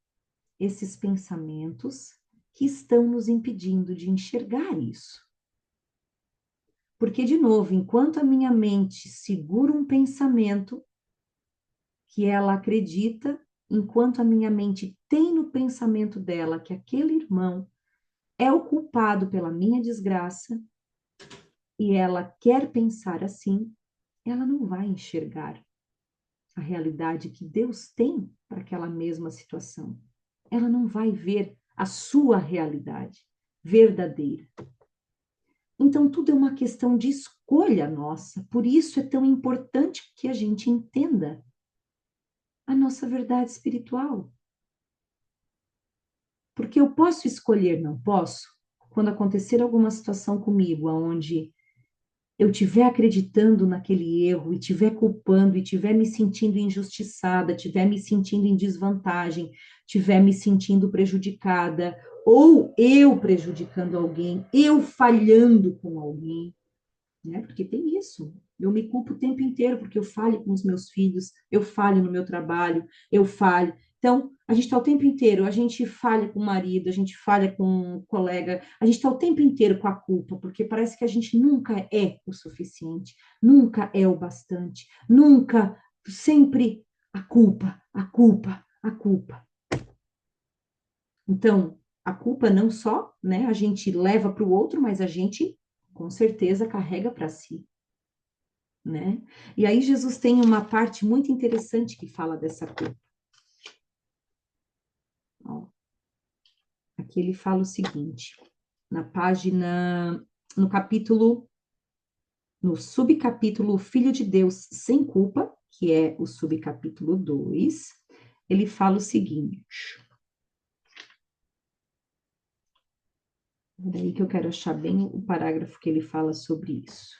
esses pensamentos que estão nos impedindo de enxergar isso. Porque, de novo, enquanto a minha mente segura um pensamento que ela acredita, enquanto a minha mente tem no pensamento dela que aquele irmão é o culpado pela minha desgraça, e ela quer pensar assim, ela não vai enxergar a realidade que Deus tem para aquela mesma situação. Ela não vai ver a sua realidade verdadeira. Então, tudo é uma questão de escolha nossa. Por isso é tão importante que a gente entenda a nossa verdade espiritual. Porque eu posso escolher, não posso? Quando acontecer alguma situação comigo, onde eu estiver acreditando naquele erro, e estiver culpando, e estiver me sentindo injustiçada, estiver me sentindo em desvantagem, estiver me sentindo prejudicada, ou eu prejudicando alguém, eu falhando com alguém, né? Porque tem isso. Eu me culpo o tempo inteiro porque eu falho com os meus filhos, eu falho no meu trabalho, eu falho. Então, a gente está o tempo inteiro, a gente falha com o marido, a gente falha com o colega, a gente está o tempo inteiro com a culpa, porque parece que a gente nunca é o suficiente, nunca é o bastante, nunca, sempre a culpa, a culpa, a culpa. Então, a culpa não só, né, a gente leva para o outro, mas a gente, com certeza, carrega para si. Né? E aí Jesus tem uma parte muito interessante que fala dessa culpa. Ó, aqui ele fala o seguinte, na página, no capítulo, no subcapítulo Filho de Deus sem culpa, que é o subcapítulo 2, ele fala o seguinte, Daí que eu quero achar bem o parágrafo que ele fala sobre isso.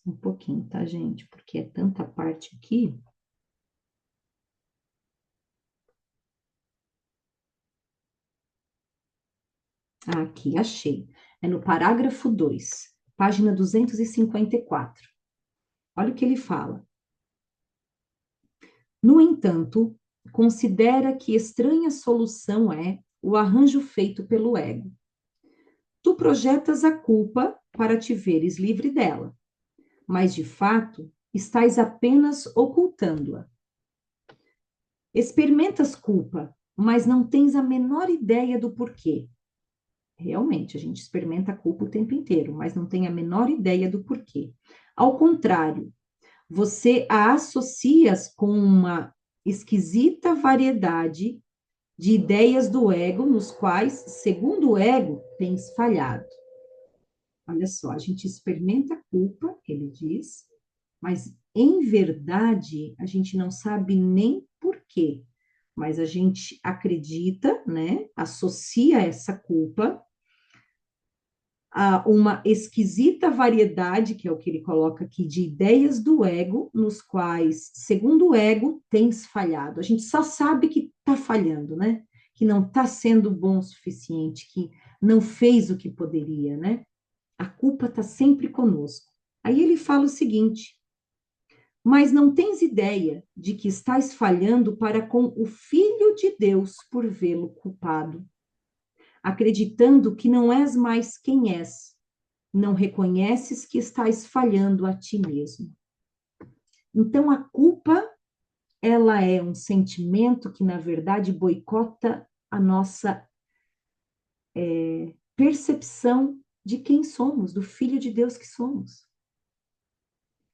Um pouquinho, tá, gente? Porque é tanta parte aqui. Aqui, achei. É no parágrafo 2, página 254. Olha o que ele fala. No entanto, considera que estranha solução é o arranjo feito pelo ego. Tu projetas a culpa para te veres livre dela, mas de fato estás apenas ocultando-a. Experimentas culpa, mas não tens a menor ideia do porquê. Realmente, a gente experimenta a culpa o tempo inteiro, mas não tem a menor ideia do porquê. Ao contrário, você a associas com uma esquisita variedade de ideias do ego, nos quais, segundo o ego, tens falhado. Olha só, a gente experimenta a culpa, ele diz, mas em verdade a gente não sabe nem por quê, mas a gente acredita, né? Associa essa culpa a uma esquisita variedade, que é o que ele coloca aqui, de ideias do ego, nos quais, segundo o ego, tens falhado. A gente só sabe que está falhando, né? Que não está sendo bom o suficiente, que não fez o que poderia, né? A culpa está sempre conosco. Aí ele fala o seguinte: mas não tens ideia de que estás falhando para com o Filho de Deus por vê-lo culpado, acreditando que não és mais quem és, não reconheces que estás falhando a ti mesmo. Então, a culpa, ela é um sentimento que, na verdade, boicota a nossa percepção de quem somos, do Filho de Deus que somos.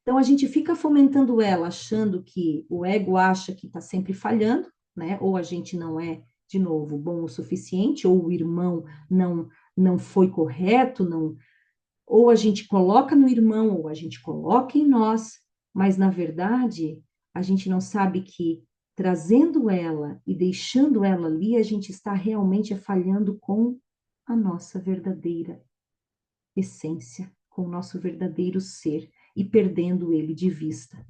Então, a gente fica fomentando ela, achando que o ego acha que está sempre falhando, né? Ou a gente não é, de novo, bom o suficiente, ou o irmão não foi correto, não, ou a gente coloca no irmão, ou a gente coloca em nós, mas na verdade a gente não sabe que trazendo ela e deixando ela ali, a gente está realmente falhando com a nossa verdadeira essência, com o nosso verdadeiro ser e perdendo ele de vista.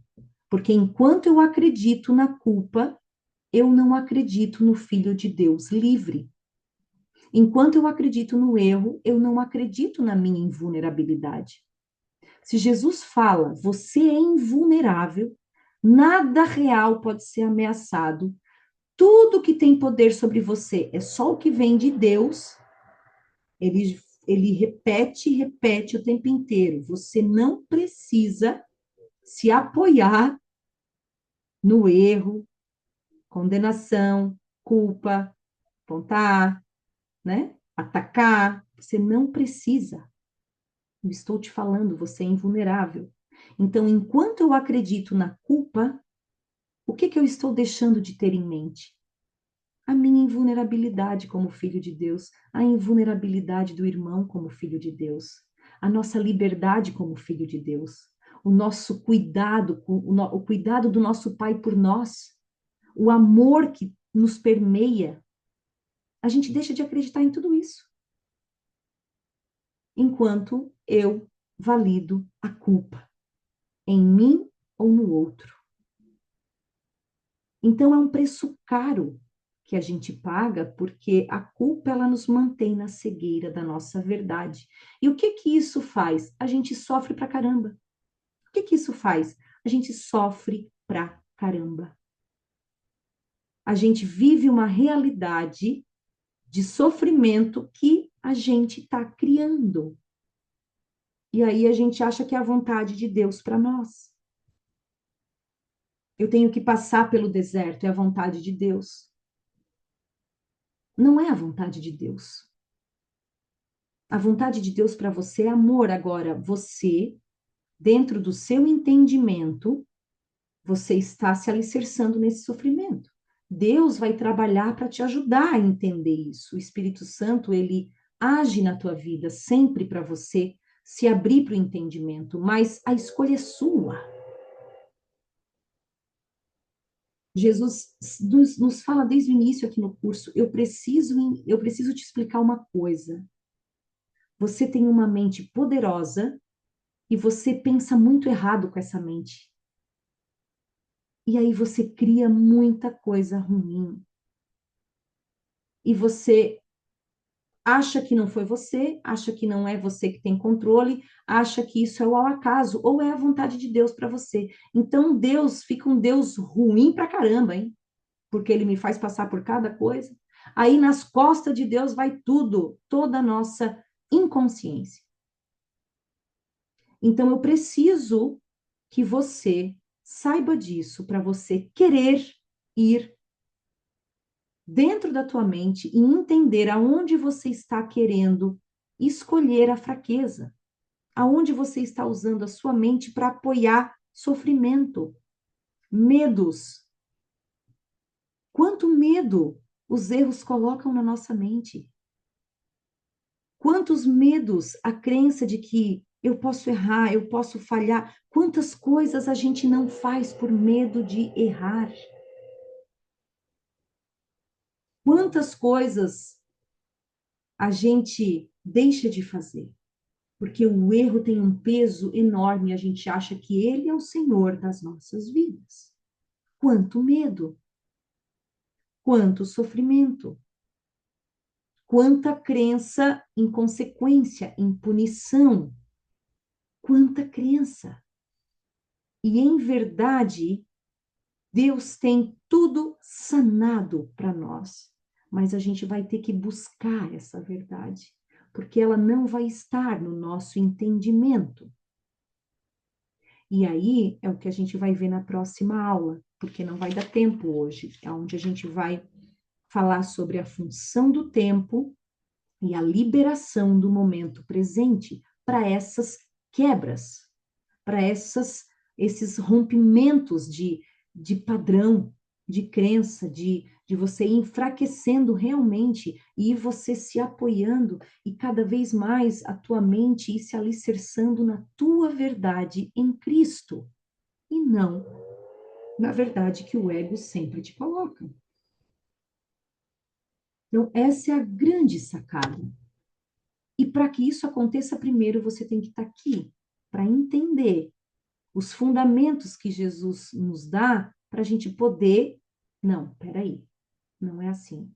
Porque enquanto eu acredito na culpa, eu não acredito no Filho de Deus livre. Enquanto eu acredito no erro, eu não acredito na minha invulnerabilidade. Se Jesus fala, você é invulnerável, nada real pode ser ameaçado, tudo que tem poder sobre você é só o que vem de Deus, ele repete e repete o tempo inteiro. Você não precisa se apoiar no erro, condenação, culpa, apontar, né? Atacar. Você não precisa. Eu estou te falando, você é invulnerável. Então, enquanto eu acredito na culpa, o que eu estou deixando de ter em mente? A minha invulnerabilidade como filho de Deus, a invulnerabilidade do irmão como filho de Deus, a nossa liberdade como filho de Deus, o nosso cuidado, o cuidado do nosso Pai por nós, o amor que nos permeia. A gente deixa de acreditar em tudo isso, enquanto eu valido a culpa em mim ou no outro. Então é um preço caro que a gente paga porque a culpa ela nos mantém na cegueira da nossa verdade. E o que que isso faz? A gente sofre pra caramba. O que que isso faz? A gente sofre pra caramba. A gente vive uma realidade de sofrimento que a gente está criando. E aí a gente acha que é a vontade de Deus para nós. Eu tenho que passar pelo deserto, é a vontade de Deus. Não é a vontade de Deus. A vontade de Deus para você é amor. Agora, você, dentro do seu entendimento, você está se alicerçando nesse sofrimento. Deus vai trabalhar para te ajudar a entender isso. O Espírito Santo, ele age na tua vida sempre para você se abrir para o entendimento, mas a escolha é sua. Jesus nos fala desde o início aqui no curso, eu preciso te explicar uma coisa. Você tem uma mente poderosa e você pensa muito errado com essa mente. E aí você cria muita coisa ruim. E você acha que não foi você, acha que não é você que tem controle, acha que isso é o ao acaso ou é a vontade de Deus para você. Então Deus fica um Deus ruim pra caramba, hein? Porque ele me faz passar por cada coisa. Aí nas costas de Deus vai tudo, toda a nossa inconsciência. Então eu preciso que você saiba disso para você querer ir dentro da tua mente e entender aonde você está querendo escolher a fraqueza, aonde você está usando a sua mente para apoiar sofrimento, medos. Quanto medo os erros colocam na nossa mente? Quantos medos, a crença de que eu posso errar, eu posso falhar, quantas coisas a gente não faz por medo de errar? Quantas coisas a gente deixa de fazer? Porque o erro tem um peso enorme e a gente acha que ele é o Senhor das nossas vidas. Quanto medo, quanto sofrimento, quanta crença em consequência, em punição, quanta crença. E em verdade, Deus tem tudo sanado para nós, mas a gente vai ter que buscar essa verdade, porque ela não vai estar no nosso entendimento. E aí é o que a gente vai ver na próxima aula, porque não vai dar tempo hoje, é onde a gente vai falar sobre a função do tempo e a liberação do momento presente para essas quebras, para esses rompimentos de padrão, de crença, de você ir enfraquecendo realmente e você se apoiando e cada vez mais a tua mente ir se alicerçando na tua verdade em Cristo e não na verdade que o ego sempre te coloca. Então, essa é a grande sacada. E para que isso aconteça, primeiro você tem que estar aqui para entender os fundamentos que Jesus nos dá para a gente poder. Não, peraí, não é assim,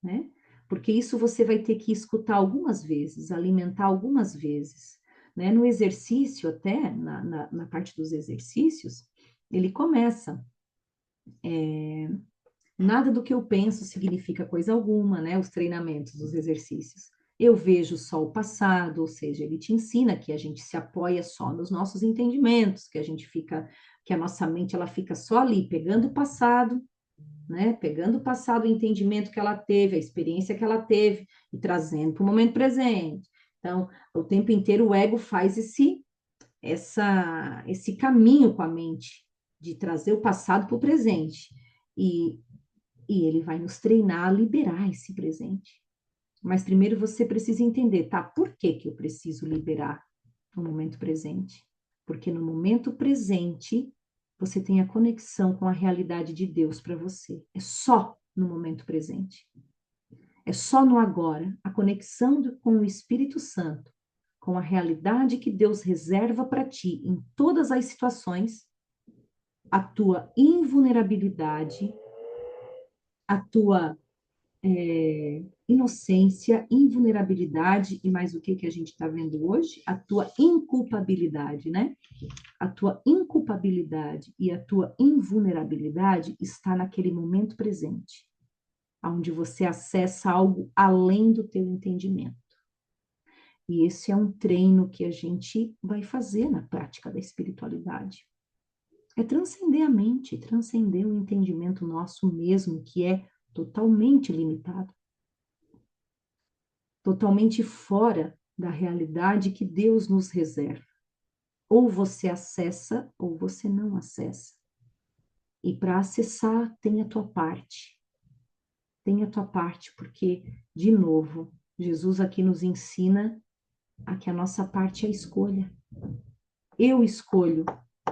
né? Porque isso você vai ter que escutar algumas vezes, alimentar algumas vezes, né? No exercício, até na parte dos exercícios, ele começa. Nada do que eu penso significa coisa alguma, né? Os treinamentos, os exercícios. Eu vejo só o passado, ou seja, ele te ensina que a gente se apoia só nos nossos entendimentos, que a gente fica, que a nossa mente ela fica só ali pegando o passado, né? Pegando o passado, o entendimento que ela teve, a experiência que ela teve e trazendo para o momento presente. Então, o tempo inteiro o ego faz esse caminho com a mente de trazer o passado para o presente. E ele vai nos treinar a liberar esse presente. Mas primeiro você precisa entender, tá? Por que que eu preciso liberar o momento presente? Porque no momento presente você tem a conexão com a realidade de Deus para você. É só no momento presente. É só no agora. A conexão com o Espírito Santo, com a realidade que Deus reserva para ti em todas as situações, a tua invulnerabilidade, a tua inocência, invulnerabilidade e mais o que que a gente está vendo hoje? A tua inculpabilidade, né? A tua inculpabilidade e a tua invulnerabilidade está naquele momento presente, onde você acessa algo além do teu entendimento. E esse é um treino que a gente vai fazer na prática da espiritualidade. É transcender a mente, transcender o entendimento nosso mesmo, que é totalmente limitado, totalmente fora da realidade que Deus nos reserva. Ou você acessa, ou você não acessa. E para acessar, tem a tua parte. Tem a tua parte, porque, de novo, Jesus aqui nos ensina a que a nossa parte é a escolha. Eu escolho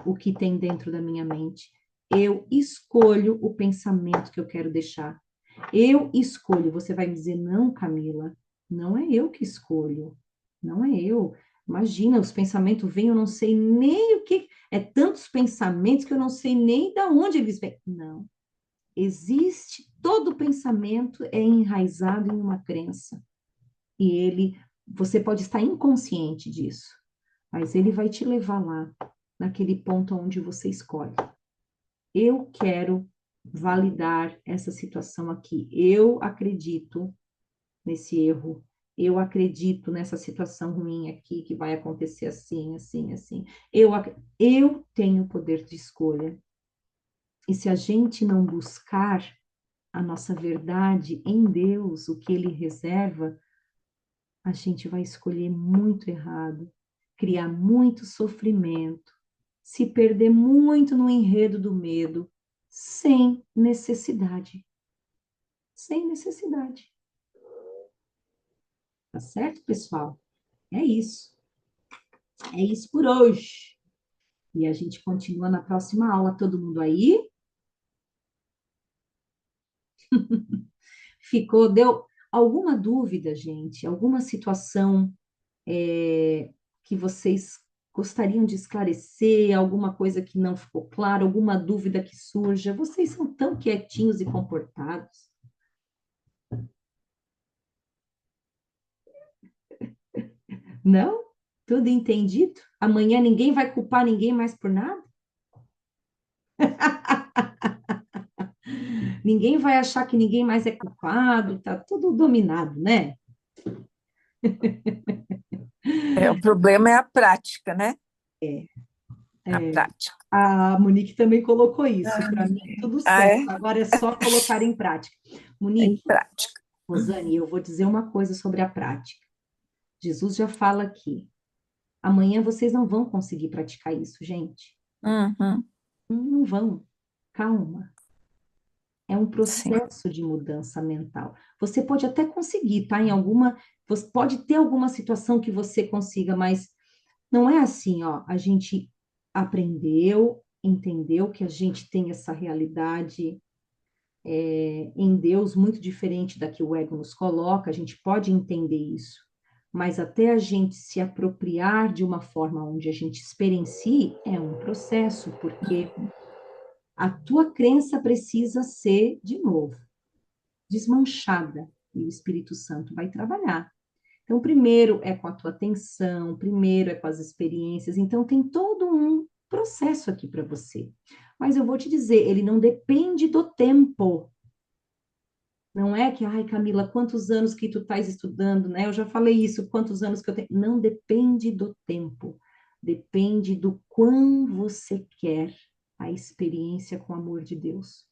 o que tem dentro da minha mente. Eu escolho o pensamento que eu quero deixar. Eu escolho. Você vai me dizer, não, Camila, não é eu que escolho. Não é eu. Imagina, os pensamentos vêm, eu não sei nem o que. É tantos pensamentos que eu não sei nem de onde eles vêm. Não. Existe, todo pensamento é enraizado em uma crença. E você pode estar inconsciente disso, mas ele vai te levar lá, naquele ponto onde você escolhe. Eu quero validar essa situação aqui. Eu acredito nesse erro. Eu acredito nessa situação ruim aqui que vai acontecer assim, assim, assim. Eu tenho poder de escolha. E se a gente não buscar a nossa verdade em Deus, o que Ele reserva, a gente vai escolher muito errado, criar muito sofrimento, se perder muito no enredo do medo, sem necessidade. Sem necessidade. Tá certo, pessoal? É isso. É isso por hoje. E a gente continua na próxima aula. Todo mundo aí? Deu alguma dúvida, gente? Alguma situação que vocês gostariam de esclarecer? Alguma coisa que não ficou clara? Alguma dúvida que surja? Vocês são tão quietinhos e comportados. Não? Tudo entendido? Amanhã ninguém vai culpar ninguém mais por nada? Ninguém vai achar que ninguém mais é culpado, tá tudo dominado, né? O problema é a prática, né? A prática. A Monique também colocou isso. Ah, Para mim, tudo certo. é? Agora é só colocar em prática. Em Monique, prática. Rosane, eu vou dizer uma coisa sobre a prática. Jesus já fala aqui. Amanhã vocês não vão conseguir praticar isso, gente. Uhum, Não vão. Calma. É um sim. processo de mudança mental. Você pode até conseguir, tá? Em alguma, você pode ter alguma situação que você consiga, mas não é assim, ó. A gente aprendeu, entendeu que a gente tem essa realidade em Deus muito diferente da que o ego nos coloca, a gente pode entender isso. Mas até a gente se apropriar de uma forma onde a gente experiencie, é um processo, porque a tua crença precisa ser, de novo, desmanchada, e o Espírito Santo vai trabalhar. Então, primeiro é com a tua atenção, primeiro é com as experiências, então tem todo um processo aqui para você. Mas eu vou te dizer, ele não depende do tempo. Não é que, ai, Camila, quantos anos que tu estás estudando, né? Eu já falei isso, quantos anos que eu tenho. Não depende do tempo, depende do quão você quer a experiência com o amor de Deus.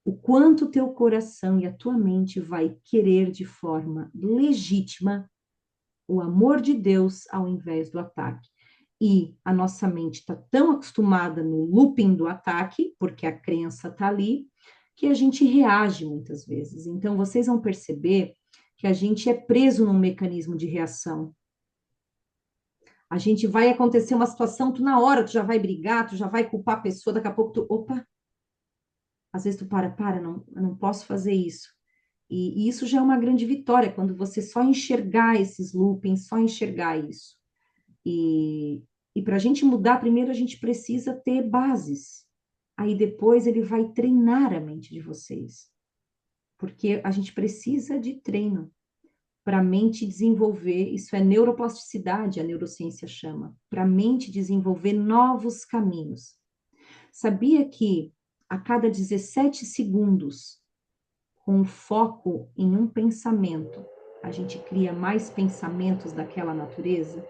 O quanto teu coração e a tua mente vai querer de forma legítima o amor de Deus ao invés do ataque. E a nossa mente está tão acostumada no looping do ataque, porque a crença está ali, que a gente reage muitas vezes. Então, vocês vão perceber que a gente é preso num mecanismo de reação. A gente vai acontecer uma situação, tu na hora, tu já vai brigar, tu já vai culpar a pessoa, daqui a pouco tu, opa, às vezes tu não, eu não posso fazer isso. E isso já é uma grande vitória, quando você só enxergar esses loopings, só enxergar isso. E para a gente mudar, primeiro a gente precisa ter bases. Aí depois ele vai treinar a mente de vocês. Porque a gente precisa de treino para a mente desenvolver, isso é neuroplasticidade, a neurociência chama, para a mente desenvolver novos caminhos. Sabia que a cada 17 segundos, com foco em um pensamento, a gente cria mais pensamentos daquela natureza?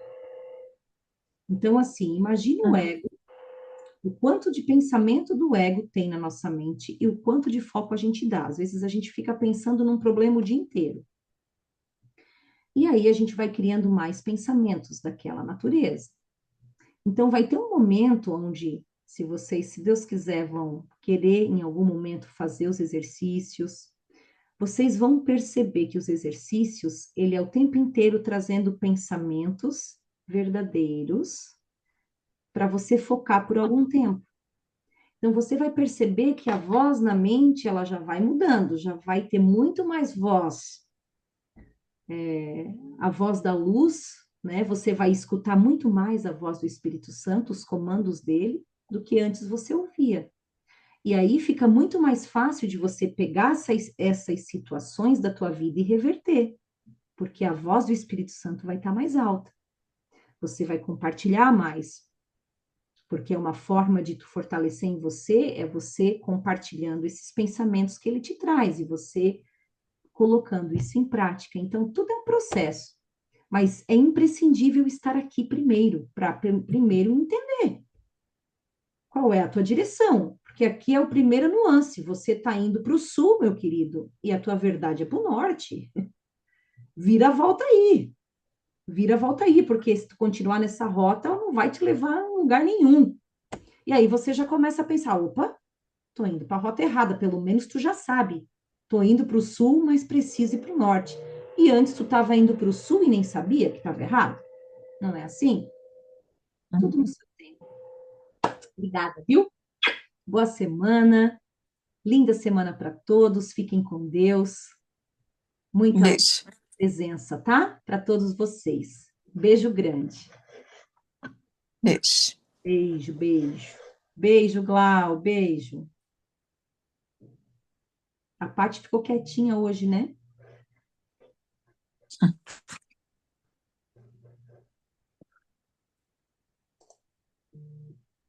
Então, assim, imagine o ego, o quanto de pensamento do ego tem na nossa mente e o quanto de foco a gente dá. Às vezes a gente fica pensando num problema o dia inteiro. E aí a gente vai criando mais pensamentos daquela natureza. Então vai ter um momento onde, se vocês, se Deus quiser, vão querer em algum momento fazer os exercícios, vocês vão perceber que os exercícios, ele é o tempo inteiro trazendo pensamentos verdadeiros para você focar por algum tempo. Então, você vai perceber que a voz na mente, ela já vai mudando, já vai ter muito mais voz, a voz da luz, né? Você vai escutar muito mais a voz do Espírito Santo, os comandos dele, do que antes você ouvia. E aí fica muito mais fácil de você pegar essas situações da tua vida e reverter, porque a voz do Espírito Santo vai estar mais alta. Você vai compartilhar mais, porque é uma forma de tu fortalecer em você, é você compartilhando esses pensamentos que ele te traz e você colocando isso em prática. Então, tudo é um processo, mas é imprescindível estar aqui primeiro, para primeiro entender qual é a tua direção, porque aqui é o primeiro nuance, você está indo para o sul, meu querido, e a tua verdade é para o norte. Vira a volta aí, vira a volta aí, porque se tu continuar nessa rota, ela não vai te levar a lugar nenhum. E aí você já começa a pensar, opa, tô indo para a rota errada, pelo menos tu já sabe. Tô indo para o sul, mas preciso ir para o norte. E antes tu estava indo para o sul e nem sabia que estava errado. Não é assim? Tudo no seu tempo. Obrigada, viu? Boa semana, linda semana para todos. Fiquem com Deus. Muita Beijo. presença, tá? Para todos vocês. Beijo grande. Beijo. Beijo, beijo. Beijo, Glau, beijo. A Paty ficou quietinha hoje, né?